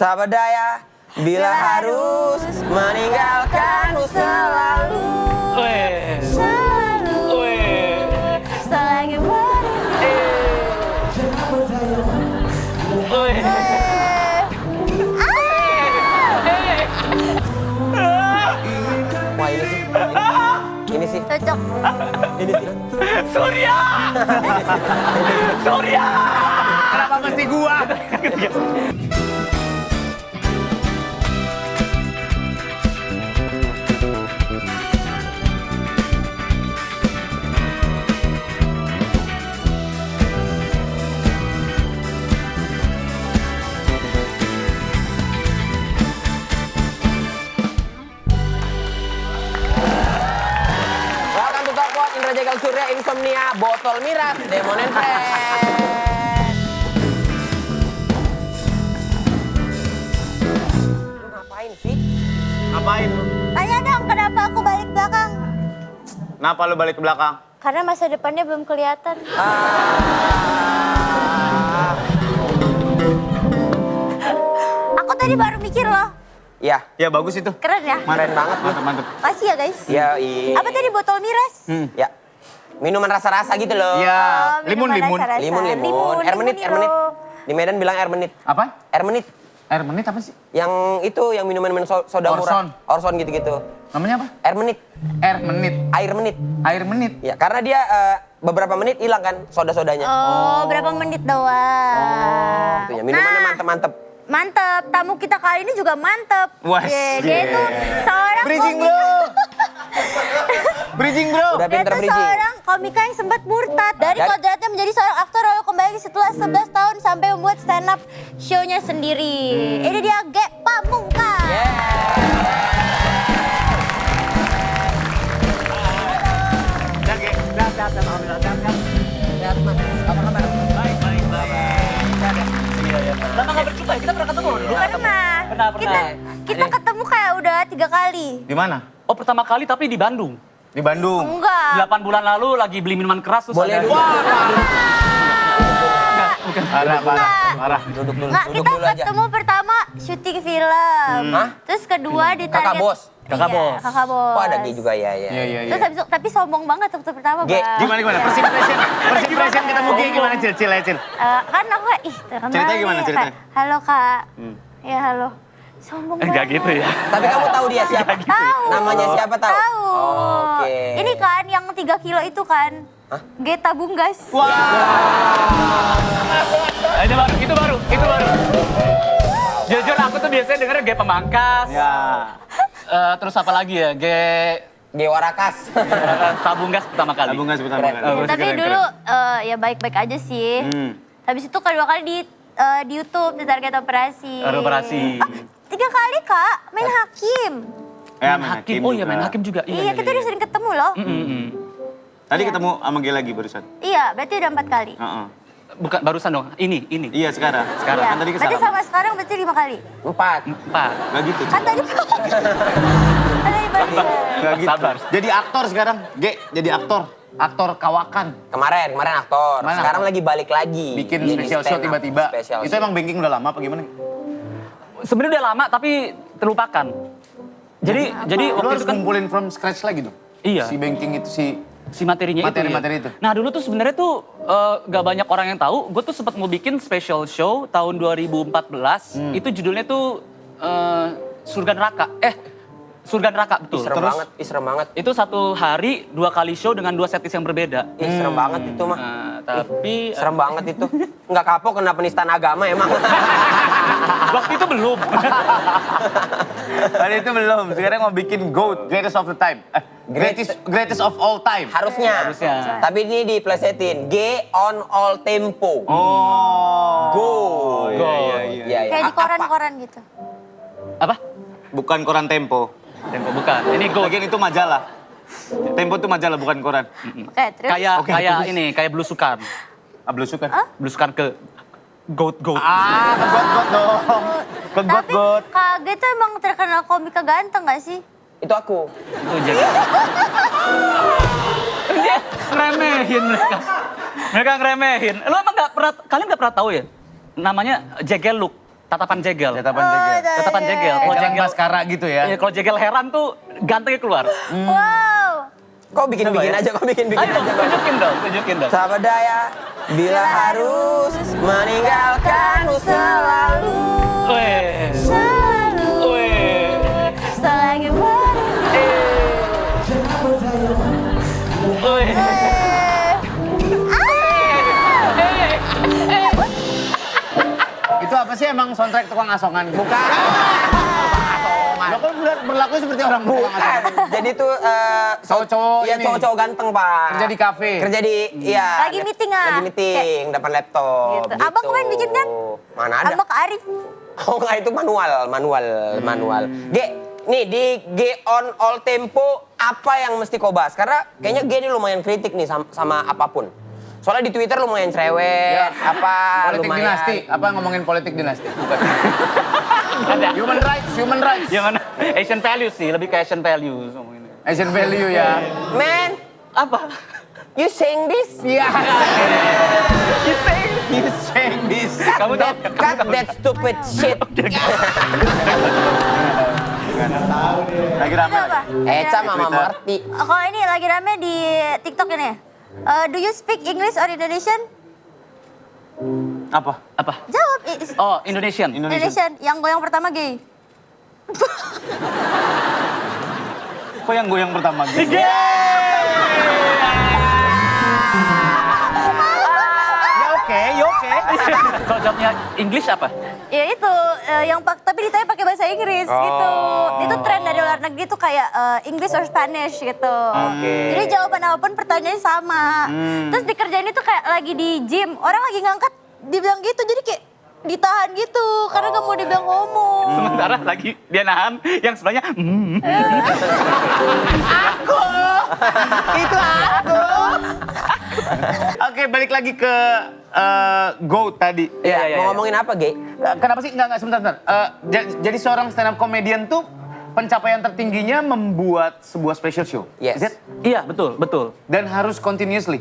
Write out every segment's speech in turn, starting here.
Tak berdaya bila harus meninggalkanmu selalu. Selalu selagi Wah ini sih. Ini sih. cocok. Ini sih. Surya! Surya! Kenapa mesti gua? Welcome to Talk Pod, Indra Jegal Surya, Insomnia, Botol Miras, Demon and Friends. Lu ngapain sih? Ngapain lu? Tanya dong kenapa aku balik belakang? Kenapa lu balik ke belakang? Karena masa depannya belum kelihatan. Aku tadi baru mikir loh. Ya, Ya bagus itu. Keren ya? keren banget lu. Mantap, mantap. Makasih ya guys. Ya, iya. Apa tadi botol miras? Ya. Minuman rasa-rasa gitu loh. Iya. Oh, Limun, minuman limun. rasa-rasa. Limun. Air menit, air menit. Di Medan bilang air menit. Apa? Air menit. Air menit apa sih? Yang itu, yang minuman soda Orson. murah. Orson gitu-gitu. Namanya apa? Air menit. Air menit. Air menit. Air menit. Ya, karena dia beberapa menit hilang kan soda-sodanya. Oh, berapa menit doang. Tuh ya, minumannya mantep-mantep. Mantep, tamu kita kali ini juga mantep. Wah, Dia yeah. itu seorang Bridging komika. bro. Bridging bro. Udah Dia pinter itu bridging. seorang komika yang sempat murtad. Dari Dan- kodratnya menjadi seorang aktor lalu kembali setelah 11 tahun sampai membuat stand up show-nya sendiri. Ini dia Ge Pamungkas. Sehat, Mas. Apa kabar? Baik, baik, baik. Lama nggak berjumpa ya? Kita pernah ketemu dulu. Pernah. Kita ketemu kayak udah 3 kali. Di mana? Oh pertama kali tapi di Bandung. Di Bandung. Enggak. 8 bulan lalu lagi beli minuman keras terus Boleh ada... dulu. Parah, parah, parah. Duduk dulu, Nggak, duduk kita dulu aja. ketemu pertama syuting film. Hah? Terus kedua di Kakak bos? Kakak Iya, bos. Kakak bos. Oh, ada G juga ya, ya. Iya, iya, iya. Terus habis itu, tapi sombong banget waktu pertama, Ge, Bang. Gimana, gimana? First impression. First impression ketemu G gimana, Cil? Cil, aja, Cil. Kan aku kayak, ih terkenal Ceritanya nih. gimana, ceritanya? Kayak, halo Kak. Ya halo. Sombong banget. Enggak gitu ya. Tapi kamu tahu dia siapa? Tahu. Namanya siapa tahu? Tahu. Oke. Ini kan yang 3 kilo itu kan. Hah? Geta Bunggas. Itu baru. Jujur aku tuh biasanya dengernya G Pemangkas. Ya. Terus apa lagi ya? G Gewarakas. Tabunggas pertama kali. Tabung gas pertama Keren. kali. Tapi Keren, dulu keren. ya baik-baik aja sih. Hmm. Habis itu kedua kali di YouTube di Target Operasi. Operasi. 3 kali Kak, main hakim. Ya, Main hakim. Oh iya main hakim juga. Iya, kita udah sering ketemu loh. Tadi ketemu sama G lagi barusan. Iya, berarti udah 4 kali. Heeh. Bukan barusan dong. Ini. Iya, sekarang. Sekarang. Iya. Kan tadi Berarti kesana. sama sekarang berarti 5 kali. 4. 4. Gak gitu, Cil. Kan tadi Kan tadi baru. Gak gitu. Sabar. Jadi aktor sekarang. G, jadi aktor. Aktor kawakan. Kemarin aktor. Kemarin Sekarang aktor. lagi balik lagi. Bikin Jadi special show stand up. tiba-tiba. Special Itu show. emang banking udah lama apa gimana? Sebenarnya udah lama tapi terlupakan. Jadi Lu waktu harus itu kan ngumpulin from scratch lagi tuh. Iya. Si banking itu si materinya Materi-materi itu. itu. Nah dulu tuh sebenarnya tuh gak banyak orang yang tahu. Gue tuh sempat mau bikin special show tahun 2014. Itu judulnya tuh Surga Neraka. Surga Neraka betul. Ih, serem Terus? banget, serem banget. Itu 1 hari 2 kali show dengan 2 setlist yang berbeda. Serem banget itu mah. Nah, tapi Serem banget itu. Nggak kapok kena penistaan agama emang. waktu itu belum. Tadi itu belum. Sekarang mau bikin GOAT, greatest of the time. Greatest of all time. Harusnya. Harusnya. Tapi ini diplesetin. G on all tempo. Oh. Go. Iya, iya, iya. Iya, iya. Kayak di Apa? koran-koran gitu. Apa? Bukan koran Tempo. Tempo bukan. Ini go. Lagian itu majalah. Tempo itu majalah bukan koran. Oke, terus. Kayak belusukan. Ablusukan. Belusukan ke goat. Ah, ke got dong. Ke Tapi got. Kak Ge tuh emang terkenal komika ganteng gak sih? Itu aku. Itu jadi. Dia ngeremehin mereka. Mereka ngeremehin. Lu emang kalian nggak pernah tahu ya? Namanya Jegeluk. Tatapan jegel. Tatapan jegel. Tatapan jegel. Kalau Jalan jegel maskara gitu ya. Iya, kalau jegel heran tuh gantengnya keluar. Wow. Kok bikin-bikin aja, kok bikin-bikin Ayo, aja. tunjukin dong. Sahabat daya, bila harus meninggalkanmu selalu. Weh. Selalu. Weh. Selagi Weh. Itu apa sih emang soundtrack tukang asongan? Bukan. Lo kan berlaku seperti orang tukang asongan. Jadi tuh Cowok-cowok iya ini. cowok-cowok ganteng, Pak. Kerja di kafe. Kerja di iya. Lagi meeting, ah? Lagi meeting, depan laptop. Gitu. Abang kemarin bikin kan? Mana ada? Abang ke Arif. Oh enggak, itu manual. G, nih di G on all tempo apa yang mesti kau bahas? Karena kayaknya G ini lumayan kritik nih sama apapun. Soalnya di Twitter lumayan cerewet, apa Politik lumayan. dinasti. Apa ngomongin politik dinasti? Bukan. Ada. Human rights. Yang mana? Asian values sih, lebih ke Asian values ngomonginnya. Asian value ya. Man, Apa? you saying this? Iya. You say? You saying this. Kamu tahu? Cut that stupid shit. Lagi rame. Itu apa? Eca mama Twitter. Marti. Kalau ini lagi rame di TikTok ini. Do you speak English or Indonesian? Apa? Apa? Jawab. Oh, Indonesian. Indonesian. Yang goyang pertama gay. Kok yang goyang pertama gitu? Ya oke. Kalau jawabnya English apa? Ya itu tapi ditanya pakai bahasa Inggris gitu. Itu tren dari luar negeri tuh kayak English or Spanish gitu. Jadi jawaban apapun pertanyaannya sama. Terus dikerjain itu kayak lagi di gym, orang lagi ngangkat dibilang gitu jadi kayak ditahan gitu karena gak mau dibilang ngomong. Sementara lagi dia nahan, yang sebelahnya Oke, balik lagi ke GOAT tadi. Iya, mau ngomongin apa, Ge? Kenapa sih? Enggak, sebentar. Jadi seorang stand up comedian tuh pencapaian tertingginya membuat sebuah special show. Yes. Is it? Iya, betul. Dan harus continuously.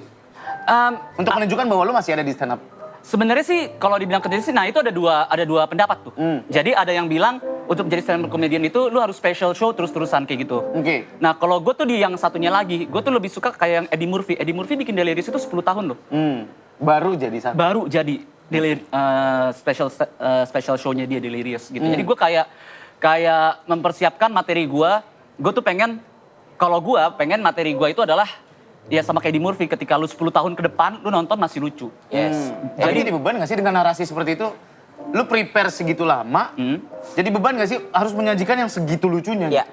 Untuk menunjukkan bahwa lu masih ada di stand up. Sebenarnya sih kalau dibilang kerja sih, nah itu ada dua pendapat tuh. Jadi ada yang bilang untuk menjadi stand up comedian itu lu harus special show terus-terusan kayak gitu. Oke. Nah kalau gue tuh di yang satunya lagi, gue tuh lebih suka kayak yang Eddie Murphy. Eddie Murphy bikin Delirious itu 10 tahun loh. Baru jadi satu. Baru jadi special show-nya dia Delirious gitu. Jadi gue kayak mempersiapkan materi gue tuh pengen, kalau gue pengen materi gue itu adalah ya sama kayak di Murphy, ketika lu 10 tahun ke depan, lu nonton masih lucu. Yes. Jadi beban gak sih dengan narasi seperti itu? Lu prepare segitu lama, jadi beban gak sih harus menyajikan yang segitu lucunya? Ya.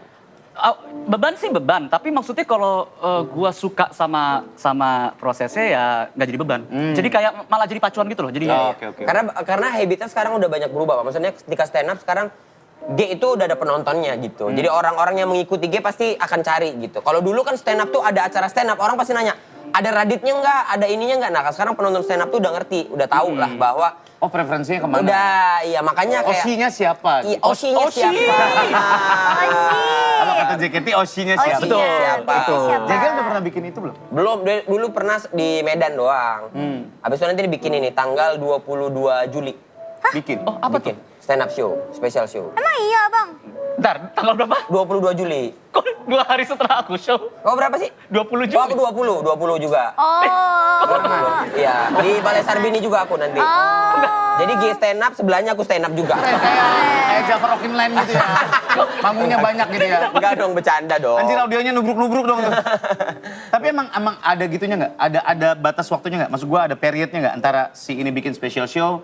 Beban sih beban, tapi maksudnya kalau gua suka sama prosesnya ya nggak jadi beban. Jadi kayak malah jadi pacuan gitu loh. Jadi Oke. Karena habitnya sekarang udah banyak berubah, Pak. Maksudnya ketika stand up sekarang G itu udah ada penontonnya gitu. Jadi orang-orang yang mengikuti G pasti akan cari gitu. Kalau dulu kan stand up tuh ada acara stand up, orang pasti nanya, ada Raditnya nggak, ada ininya nggak. Nah sekarang penonton stand up tuh udah ngerti, udah tahu lah bahwa Oh preferensinya kemana? udah, iya makanya kayak Osinya siapa? Iya, Osinya siapa? Kalau kata JKT Osinya siapa? Betul. Siapa? Jegel udah pernah bikin itu belum? Belum, dulu pernah di Medan doang. Habis itu nanti dibikin ini tanggal 22 Juli. Bikin. Oh apa Bikin tuh? stand up show, special show. Emang iya bang? Bentar, tanggal berapa? 22 Juli. Kok 2 hari setelah aku show? Kau berapa sih? 20 Juli. Oh, aku 20 juga. Oh. Iya, di Balai Sarbini juga aku nanti. Jadi G stand up, sebelahnya aku stand up juga. Kayak Java Rockin Land gitu ya. Manggungnya banyak gitu ya. Enggak dong, bercanda dong. Anjir audionya nubruk-nubruk dong tuh. Tapi emang ada gitunya nggak? Ada batas waktunya nggak? Maksud gua ada periodnya nggak antara si ini bikin special show,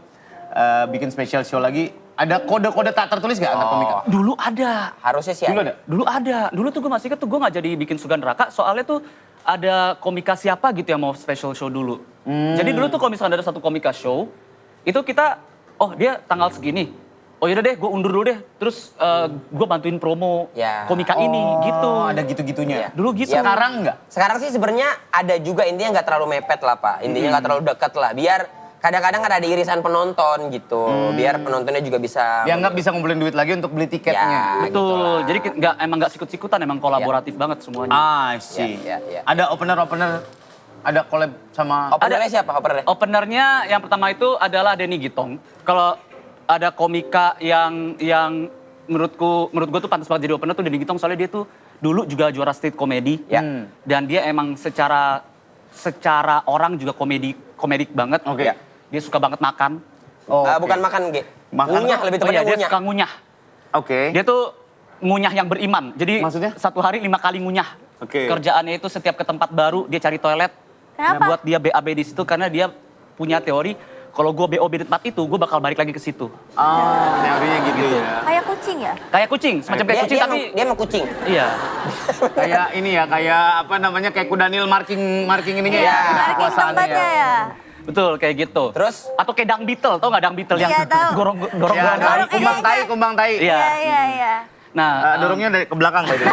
bikin special show lagi? Ada kode-kode tak tertulis nggak antar komika? Dulu ada. Harusnya sih Dulu ada? Dulu ada. Dulu tuh gue masih inget tuh gue nggak jadi bikin Sugan Raka, soalnya tuh ada komika siapa gitu yang mau special show dulu. Jadi dulu tuh kalau misalnya ada satu komika show, itu kita, oh dia tanggal segini. Oh yaudah deh, gue undur dulu deh. Terus gue bantuin promo Ya. komika ini gitu. Oh, ada gitu-gitunya. Iya. Dulu gitu. Sekarang nggak? Sekarang sih sebenarnya ada juga, intinya nggak terlalu mepet lah Pak. Intinya nggak terlalu dekat lah. Biar kadang-kadang ada irisan penonton gitu. Biar penontonnya juga bisa... Ya nggak bisa ngumpulin duit lagi untuk beli tiketnya. Ya, Betul. gitulah. Jadi emang nggak sikut-sikutan, emang kolaboratif banget semuanya. I see. Ya. Ada opener, ada collab sama... Openernya siapa? Openernya? Openernya yang pertama itu adalah Denny Gitong. Kalau ada komika yang menurut gue tuh pantas banget jadi opener tuh Denny Gitong, soalnya dia tuh dulu juga juara street comedy Ya. dan dia emang secara orang juga komedik banget. Oke. Ya. Dia suka banget makan. Bukan makan, Ge. Makan Ngunyah, apa? lebih Oh iya, tepatnya dia ngunyah. suka ngunyah. Oke. Dia tuh ngunyah yang beriman. Jadi Maksudnya? satu hari 5 kali ngunyah. Oke. Kerjaannya itu setiap ke tempat baru dia cari toilet. Kenapa? Buat dia BAB di situ karena dia punya teori kalau gue BOB di tempat itu gue bakal balik lagi ke situ. Teorinya gitu ya. Kayak kucing ya? Kayak kucing, semacam kayak kucing tapi dia emang kucing. iya. Kayak ini ya, kayak apa namanya, kayak Kudanil marking ininya Iya, ya. parking kekuasaannya tempatnya ya. Betul kayak gitu. Terus? Atau kayak Dang Beetle, tau gak Dang Beetle yang Iya, tahu. dorong Ya, tai? kumbang tai. Iya. Iya. Nah, Dorongnya dari ke belakang by the way.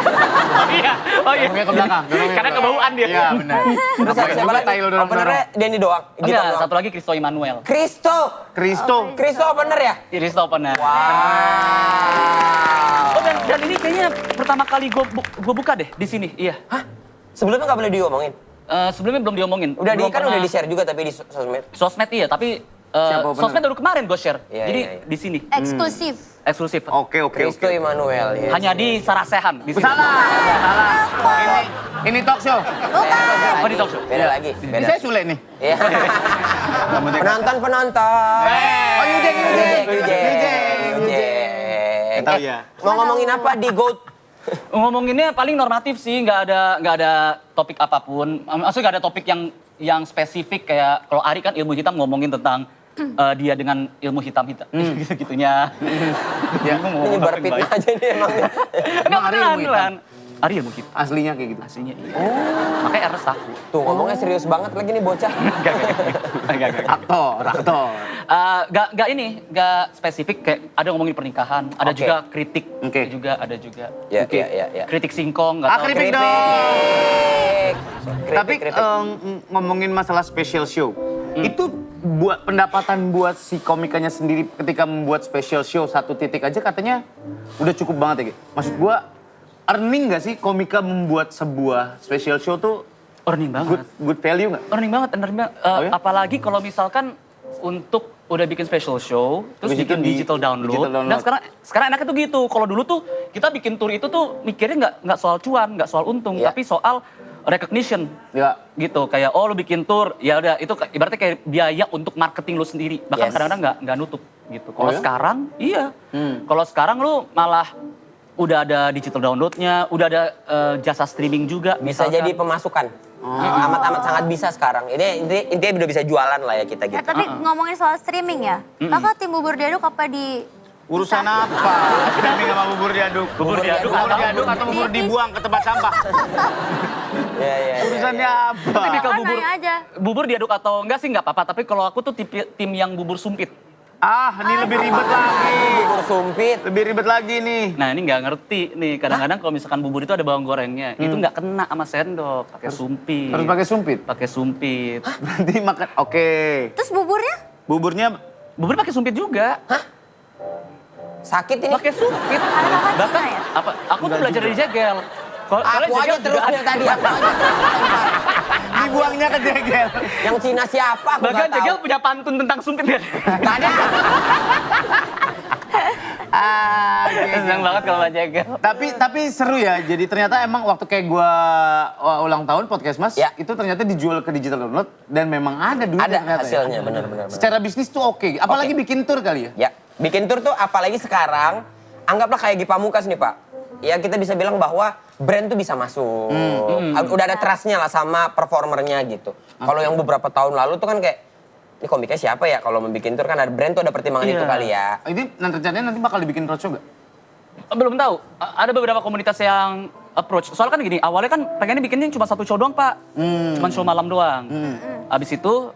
iya. Oh iya. Dorongnya ke belakang. Karena kebauan dia. Iya, benar. Terus siapa lagi? Openernya Denny doang. Enggak, satu lagi Kristo Immanuel. Kristo. Kristo opener ya? Kristo opener. Oh dan ini kayaknya pertama kali gue buka deh di sini. Iya. Hah? Sebelumnya nggak boleh diomongin? Sebelumnya belum diomongin. Udah Belum kan pernah- udah di-share juga tapi di sosmed. Sosmed iya, tapi Siapa opener? sosmed baru kemarin gue share. Iya, Jadi iya, iya. di sini Eksklusif. eksklusif. Oke. Kristo Immanuel. Yes. Hanya di Sarasehan di sini. Salah. Ini talk show. Bukan. Oh di talk show. Beda lagi. Ini Beda. saya Sule nih. Iya. Penonton. Oh, Yujek. Yujek. Tahu ya. Mau ngomongin apa di GOAT? Ngomonginnya paling normatif sih, nggak ada topik apapun. Maksudnya nggak ada topik yang spesifik kayak kalau Ari kan ilmu hitam ngomongin tentang dia dengan ilmu hitam-hitam gitu-gitunya. Ya. Ini nyebar fitnah aja nih emangnya. Enggak Ari ilmu beneran. Ari ilmu hitam. Aslinya kayak gitu. Aslinya iya. Makanya Ernest takut. Tuh ngomongnya serius banget lagi nih bocah. Enggak. Aktor. Nggak spesifik kayak ada ngomongin pernikahan, ada Oke. juga kritik, Oke. ada juga. Ya, Oke. ya. Kritik singkong, nggak tahu. Kritik dong. Tapi Kritik. ngomongin masalah special show, itu buat pendapatan buat si komikanya sendiri ketika membuat special show satu titik aja katanya udah cukup banget ya. Gi? Maksud gua earning nggak sih komika membuat sebuah special show tuh Earning banget. good value nggak? Earning banget. Oh ya? Apalagi kalau misalkan untuk udah bikin special show, terus Habis itu bikin di- digital download. digital download. Dan sekarang enaknya tuh gitu. Kalau dulu tuh kita bikin tour itu tuh mikirnya nggak soal cuan, nggak soal untung, Iya. tapi soal recognition. Ya. Gitu, kayak lu bikin tour, ya udah itu ibaratnya kayak biaya untuk marketing lu sendiri. Bahkan Yes. kadang-kadang nggak nutup gitu. Kalau Oh ya? sekarang, iya. Kalau sekarang lu malah udah ada digital downloadnya, udah ada jasa streaming juga. Bisa misalkan. jadi pemasukan. Amat-amat sangat bisa sekarang. Ini intinya udah bisa jualan lah ya kita gitu. Tapi ngomongin soal streaming ya. Kakak tim bubur diaduk apa di... Urusan apa? Streaming sama bubur diaduk. Bubur diaduk Bubur atau diaduk atau bubur dibuang ke tempat sampah. Iya. Urusannya apa? Tapi kalau Kan bubur, nanya aja. bubur diaduk atau enggak sih nggak apa-apa. Tapi kalau aku tuh tim yang bubur sumpit. Ini lebih ribet lagi. Bubur sumpit. Lebih ribet lagi nih. Nah ini nggak ngerti nih. Kadang-kadang kalau misalkan bubur itu ada bawang gorengnya, itu nggak kena sama sendok. Pakai sumpit. Harus pakai sumpit. Pakai sumpit. Berarti makan. Oke. Terus buburnya? Buburnya Bubur pakai sumpit juga. Sakit ini. Pakai sumpit. Ada kakak Bahkan Cina ya? aku tuh belajar dari Jegel. Soalnya Aku aja Jegel terus juga ada. dari tadi. Aku aja terus. dibuangnya ke jegel. Yang Cina siapa? Aku Bahkan nggak tahu. Jegel punya pantun tentang sumpit kan. Nggak ada. Senang banget kalau sama Jegel. Tapi seru ya. Jadi ternyata emang waktu kayak gua ulang tahun podcast Mas, Ya. itu ternyata dijual ke digital download dan memang ada duitnya Ada ternyata. hasilnya, Ya. benar. Secara bisnis tuh oke. Apalagi bikin tour kali ya. Ya, bikin tour tuh apalagi sekarang, anggaplah kayak Gi Pamungkas nih Pak. Ya kita bisa bilang bahwa brand tuh bisa masuk. Udah ada trust-nya lah sama performernya gitu. Kalau yang beberapa tahun lalu tuh kan kayak, ini komiknya siapa ya kalau mau bikin tour kan ada brand tuh ada pertimbangan Iya. itu kali ya. Ini rencananya nanti bakal dibikin roadshow nggak? Belum tahu. Ada beberapa komunitas yang approach. Soalnya kan gini, awalnya kan pengennya bikinnya cuma satu show doang, Pak. Cuma show malam doang. Abis itu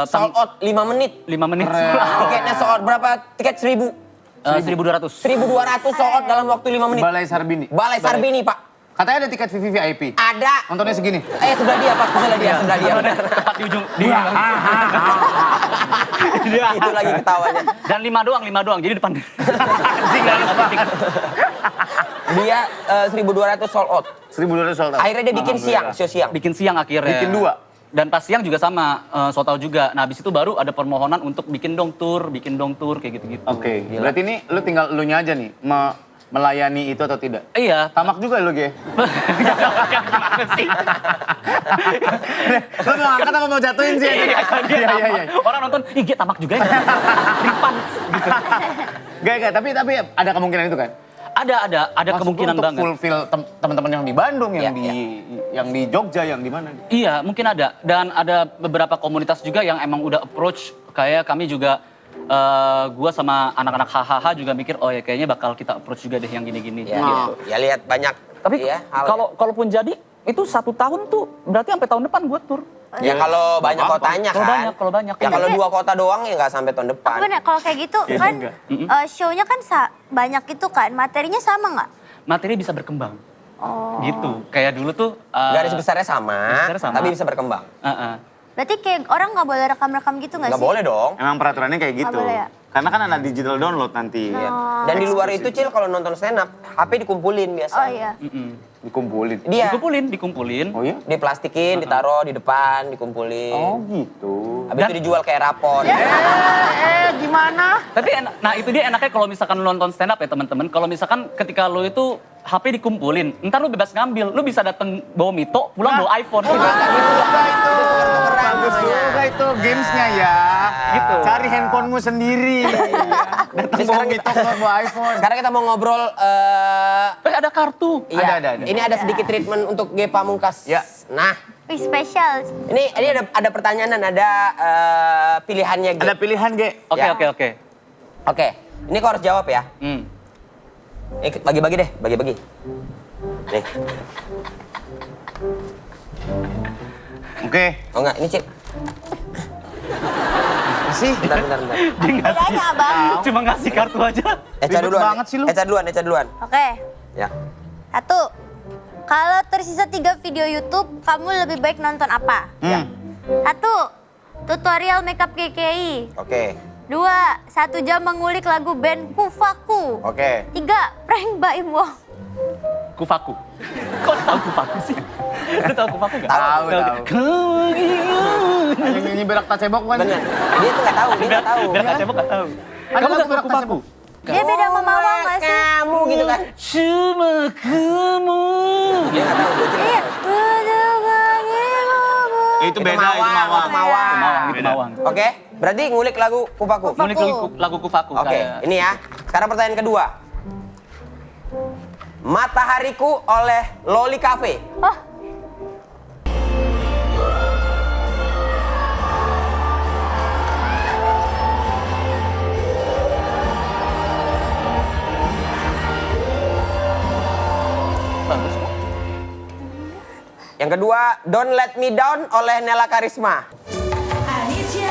Sold out 5 menit. 5 menit. Tiketnya sold out berapa? Tiket 1.000. 1.200. 1.200 sold out dalam waktu 5 menit. Balai Sarbini. Balai Sarbini, Pak. Katanya ada tiket VIP. Ada. Nontonnya segini. Sebelah dia, Pak. Sebelah dia, sebelah dia. benar. Tepat di ujung. Itu lagi ketawanya. Dan 5 doang. Jadi depan. Anjing nggak ada. Dia 1.200 sold out. 1.200 sold out. Akhirnya dia bikin siang, show siang. Bikin siang akhirnya. Bikin 2. Dan pas siang juga sama, so tau juga. Nah habis itu baru ada permohonan untuk bikin dong tour kayak gitu-gitu. Oke, berarti ini lu tinggal elunya aja nih, melayani itu atau tidak? Iya. Tamak juga lu, Ge? Gimana sih? Lu mau angkat apa mau jatuhin sih? Iya. Orang nonton, ih Ge tamak juga ya. Refund gitu. Gak, tapi ada kemungkinan itu kan? Ada Maksud kemungkinan gua untuk banget. fulfill teman-teman yang di Bandung, yang Iya, yang di Jogja, yang di mana? Iya, mungkin ada. Dan ada beberapa komunitas juga yang emang udah approach. Kayak kami juga, gua sama anak-anak hahaha juga mikir, oh ya kayaknya bakal kita approach juga deh yang gini-gini. Ya, Gitu. ya lihat banyak. Tapi ya, hal. kalaupun jadi, itu 1 tahun tuh berarti sampai tahun depan gua tour. Ya kalau banyak apa-apa. kotanya kan. Kalau banyak. Ya kalau 2 kota doang ya nggak sampai tahun depan. Bener, kalau kayak gitu Iya kan juga. show-nya kan banyak itu kan, materinya sama nggak? Materi bisa berkembang. Oh. Gitu. Kayak dulu tuh... Garis besarnya sama, garis besarnya sama. tapi bisa berkembang. Berarti kayak orang nggak boleh rekam-rekam gitu nggak sih? Nggak boleh dong. Emang peraturannya kayak gitu. boleh ya? Karena kan ada digital download nanti. Dan di luar itu Cil kalau nonton stand up, HP dikumpulin biasa. Oh iya. Dikumpulin. Dia Dikumpulin. Oh iya? diplastikin, ditaruh di depan, dikumpulin. Oh gitu. Habis itu dijual kayak rapor. Gimana? Tapi nah itu dia enaknya kalau misalkan lu nonton stand up ya teman-teman. Kalau misalkan ketika lu itu HP dikumpulin, ntar lu bebas ngambil. Lu bisa datang bawa Mito, pulang bawa iPhone. Bagus juga itu gamesnya ya. Gitu. Cari handphonemu sendiri. Datang Ini bawa sekarang Mito, bawa iPhone. Sekarang kita mau ngobrol. Ada kartu. Iya, Ada. Ini ada sedikit treatment untuk G Pamungkas. Ya. Nah, Wih, spesial. ini ada pertanyaan, ada pilihannya G. Ada pilihan, Ge. Oke, Ya. oke. Oke, ini kau harus jawab ya. Bagi-bagi deh, bagi-bagi. Nih. Oke. Oh enggak, ini Cil. Masih? Bentar. Bedanya abang. Cuma ngasih kartu aja. Eca Ribet duluan. banget sih lu. Eca duluan. Oke. Ya. 1. Kalau tersisa 3 video YouTube, kamu lebih baik nonton apa? 1. Tutorial makeup KKI. Oke. 2. 1 jam mengulik lagu band Kufaku. Oke. 3. Prank Baim Wong. Kufaku. Kok tahu Kufaku sih? Lu tahu Kufaku gak? Tahu. Kemudian. Yang nyanyi berak tak cebok kan? Bener. Dia tuh nggak tahu, dia nggak tahu. Biar kacebok gak tahu. Ada Kamu lagu gak berak tahu tak Kufaku? cebok. Dia beda sama Mawang gak sih? Kamu gitu kan. Cuma kamu. Dia nggak tahu. Dia Iya. Itu beda, itu mawang. Mawang, itu Mawang. Oke, berarti ngulik lagu Kufaku. Kufaku. Ngulik lagu Kufaku. Oke, kayak- ini ya. Sekarang pertanyaan kedua. Matahariku oleh Loli Cafe. Oh, Bagus kok. Yang kedua, Don't Let Me Down oleh Nela Karisma. I need you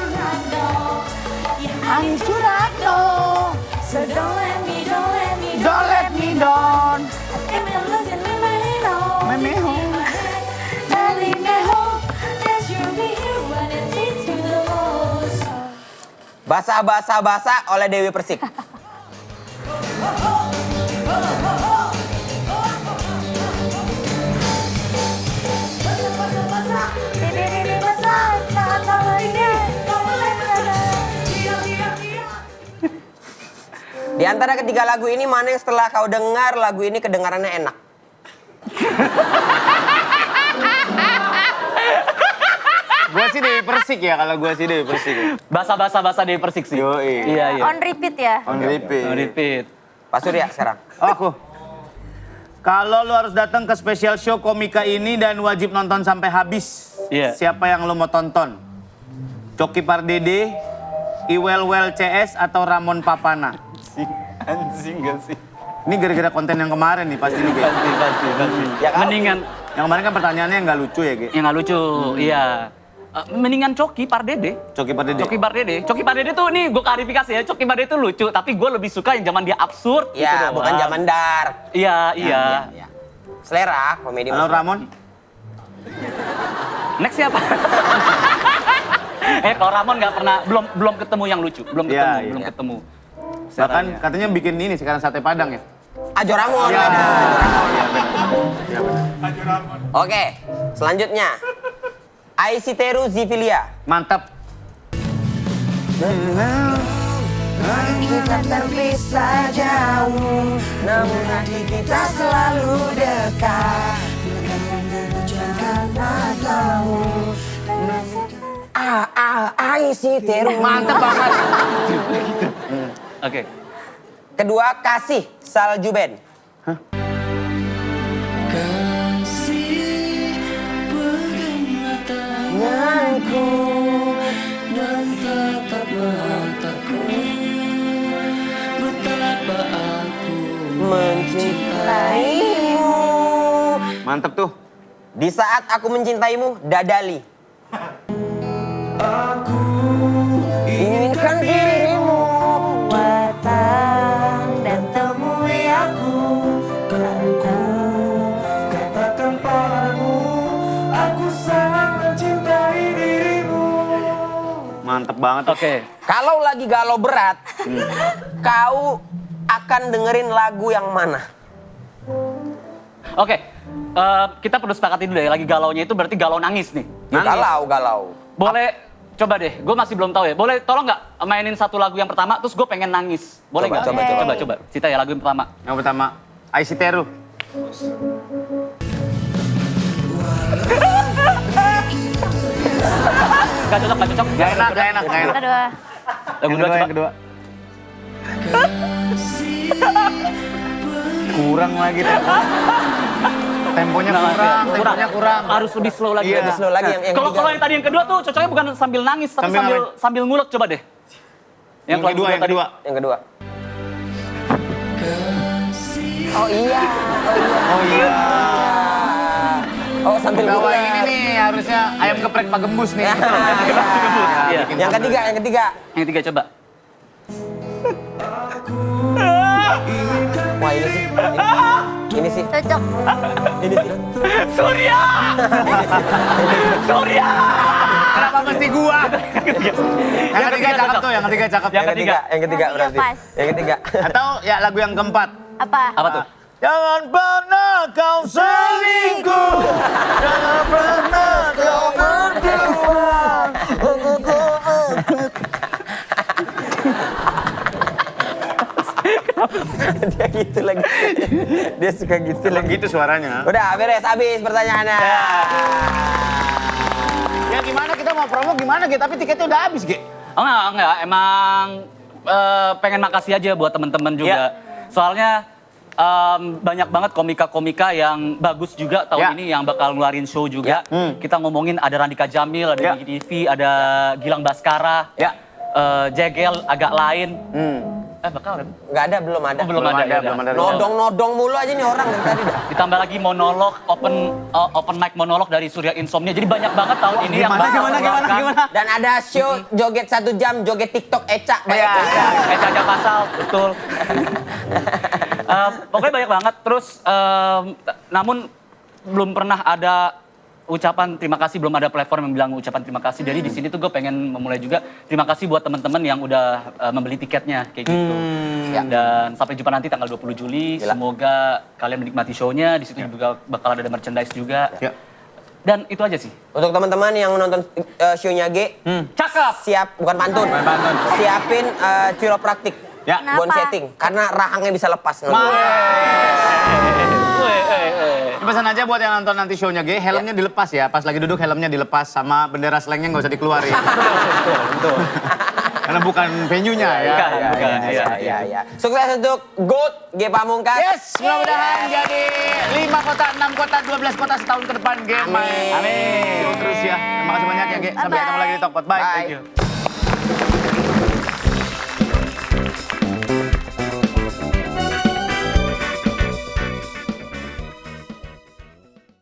right now. Yeah, I need you right now. so don't let me Don't let me down. Give me a look and let me know. Let me home. Darling, I hope that you'll be here when it needs you the most. Basa oleh Dewi Persik. Di antara ketiga lagu ini, mana yang setelah kau dengar lagu ini kedengarannya enak? Gue sih Dewi Persik ya, kalau gue sih Dewi Persik. Basa Dewi Persik sih. Yoi. Iya. on repeat ya. On repeat. Repeat. Pak Surya sekarang. Oh, aku. Kalau lu harus datang ke special show komika ini dan wajib nonton sampai habis. Iya. Siapa yang lu mau tonton? Coki Pardede, Iwel CS atau Ramon Papana? Anjing gak sih? Ini gara-gara konten yang kemarin nih pasti nih, Ge. Pasti. Ya kan? Mendingan Yang kemarin kan pertanyaannya yang nggak lucu ya, Ge. yang nggak lucu, iya. Mendingan Coki Pardede. Coki Pardede. Coki Pardede tuh nih gue klarifikasi ya. Coki Pardede tuh lucu, tapi gue lebih suka yang zaman dia absurd. gitu Ya, doang. bukan zaman dark. Iya. Ya. Selera komedi. Halo maksudnya. Ramon. Next siapa? Kalau Ramon nggak pernah, belum ketemu yang lucu, belum Iya, ketemu. Bahkan Seranya. katanya bikin ini sekarang sate Padang ya. Ajo Ramon. Iya, ada. iya benar. Oke, Selanjutnya, Aisiteru Zivilia. Mantap. Kita terpisah jauh, namun hati kita selalu dekat. Jangan matamu. Aisiteru. Mantap banget. Oke. Kedua, Kasih Salju Band. Tanganku dan tatap mataku, betapa aku mencintaimu. Mantap tuh. Di saat aku mencintaimu, Dadali. Aku inginkan dirimu Datang dan temui aku. katakan padamu, aku sangat mencintai dirimu. Mantap banget tuh. Oke. Kalau lagi galau berat, kau akan dengerin lagu yang mana? Oke. Kita perlu sepakatin dulu ya, lagi galaunya itu berarti galau nangis nih. Galau. Boleh, coba deh, gue masih belum tahu ya. Boleh tolong nggak mainin satu lagu yang pertama, terus gue pengen nangis. Boleh nggak? Coba. Cita ya lagu yang pertama. Yang pertama, Aisiteru. Gak cocok. Gak enak. Kedua. Lagu kedua coba. Yang kedua. Kurang lagi temponya. Temponya kurang. Harus lebih slow lagi. Iya. Lebih slow lagi yang Kalau ketiga. yang tadi yang kedua tuh cocoknya bukan sambil nangis, tapi Sambil sambil ngulek coba deh. Yang lagu kedua. tadi. Yang kedua. Oh iya. Oh iya. Oh sambil Bawa ngulet. ini nih harusnya ayam geprek Pak Gembus nih. Iya. Yang ketiga. Yang ketiga coba. Wah ini sih. Ini sih. Cocok. Ini sih. Surya! Surya! Kenapa mesti gua? Yang ketiga cakep tuh, yang ketiga cakep. Yang ketiga. Yang ketiga Yang berarti. pas. Yang ketiga. Atau ya lagu yang keempat. Apa? Apa tuh? Jangan pernah kau selingkuh. Jangan pernah kau berjuang. Dia gitu lagi. Dia suka gitu lagi. Gitu suaranya. Udah beres habis pertanyaannya. Ya gimana kita mau promo gimana gitu, tapi tiketnya udah habis, Ge. Oh enggak. Emang pengen makasih aja buat temen-temen juga. Soalnya banyak banget komika-komika yang bagus juga tahun ini yang bakal ngeluarin show juga. Kita ngomongin ada Randika Jamil, ada Gigi TV, ada Gilang Baskara, Jegel agak lain. Bakal kan? Nggak ada, belum ada. Oh, belum ada. belum ada. Nodong-nodong mulu aja nih orang dari tadi dah. Ditambah lagi monolog, open mic monolog dari Surya Insomnia. Jadi banyak banget tahun ini yang bakal mengeluarkan. Dan ada show joget 1 jam, joget TikTok Eca. Iya. Caca pasal, betul. Pokoknya banyak banget. Terus, namun belum pernah ada ucapan terima kasih, belum ada platform yang bilang ucapan terima kasih. Jadi di sini tuh gue pengen memulai juga terima kasih buat teman-teman yang udah membeli tiketnya kayak gitu. Dan sampai jumpa nanti tanggal 20 Juli. Semoga kalian menikmati show-nya. Di situ juga bakal ada merchandise juga. Dan itu aja sih. Untuk teman-teman yang nonton show-nya G, Cakep. siap, bukan pantun. Siapin chiropraktik. Ya. Bone Kenapa? setting. Karena rahangnya bisa lepas. Pesan aja buat yang nonton nanti show-nya Ge, helmnya dilepas ya. Pas lagi duduk helmnya dilepas sama bendera slangnya nggak usah dikeluarin. Betul. Karena bukan venue-nya ya. Bukan. Iya. Sukses untuk GOAT G Pamungkas. Yes, mudah-mudahan jadi 5 kota, 6 kota, 12 kota setahun ke depan Ge. Amin. Terus ya. Terima kasih banyak ya Ge. Sampai ketemu lagi di Talkpot. Bye. Bye. Thank you.